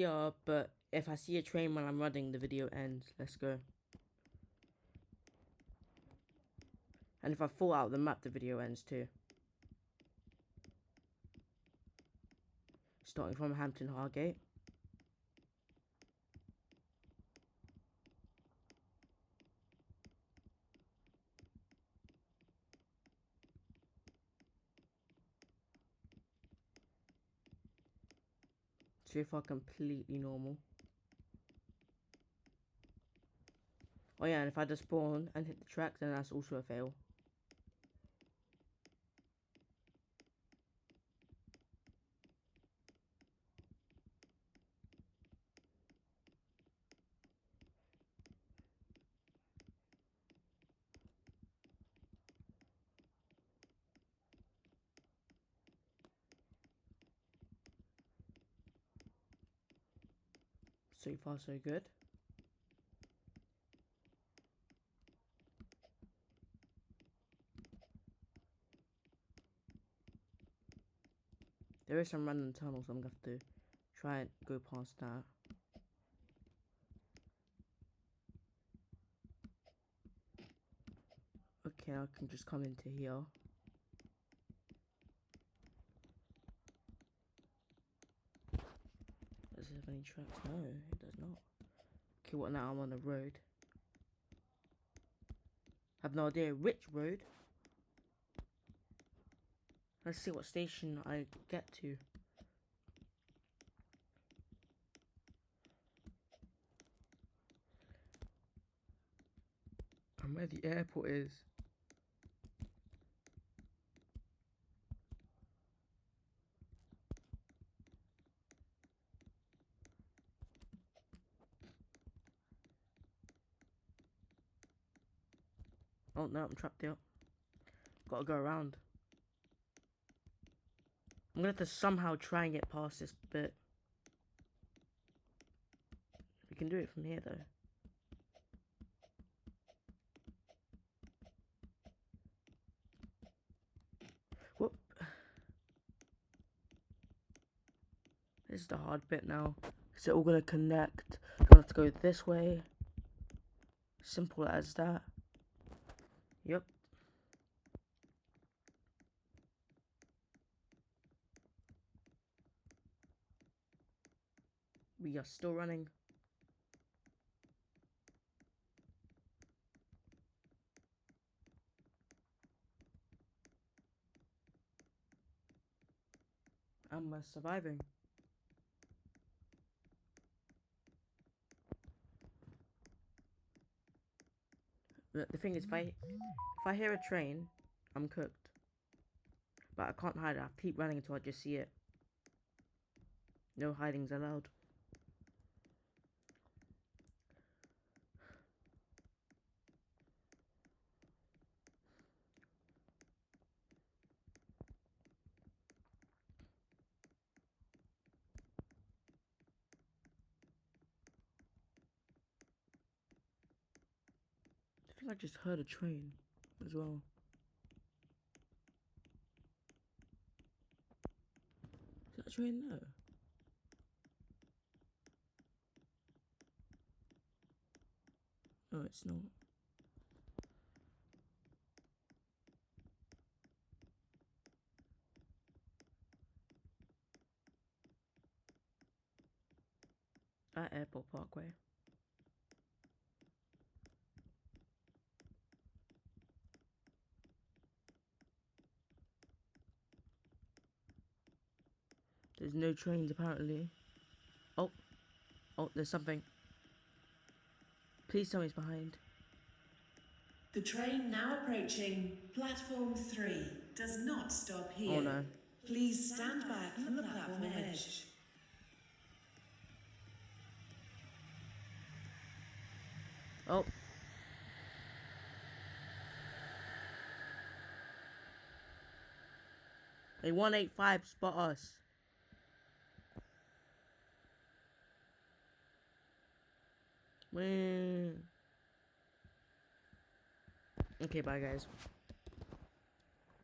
Yeah, but if I see a train when I'm running, the video ends. Let's go. And if I fall out of the map, the video ends too. Starting from Hampton Hargate. So far completely normal. Oh yeah, and if I just spawn and hit the track, then that's also a fail. So far so good. There is some random tunnels, so I'm going to have to try and go past that. Okay, I can just come into here. Does it have any tracks? No, it does not. Okay, what now? I'm on the road. I have no idea which road. Let's see what station I get to. And where the airport is. Oh no, I'm trapped here. Gotta go around. I'm gonna have to somehow try and get past this bit. We can do it from here though. Whoop. This is the hard bit now. Is it all gonna connect? I'm gonna have to go this way. Simple as that. Yep. We are still running. And we're surviving. The thing is, if I hear a train, I'm cooked. But I can't hide it. I have to keep running until I just see it. No hiding's allowed. I think I just heard a train as well. Is that a train there? No, it's not. At Airport Parkway. There's no trains apparently. Oh, there's something. Please tell me it's behind. The train now approaching platform 3 does not stop here. Oh no. Please stand back from the platform edge. Oh. A 185 spot us. Okay, bye guys.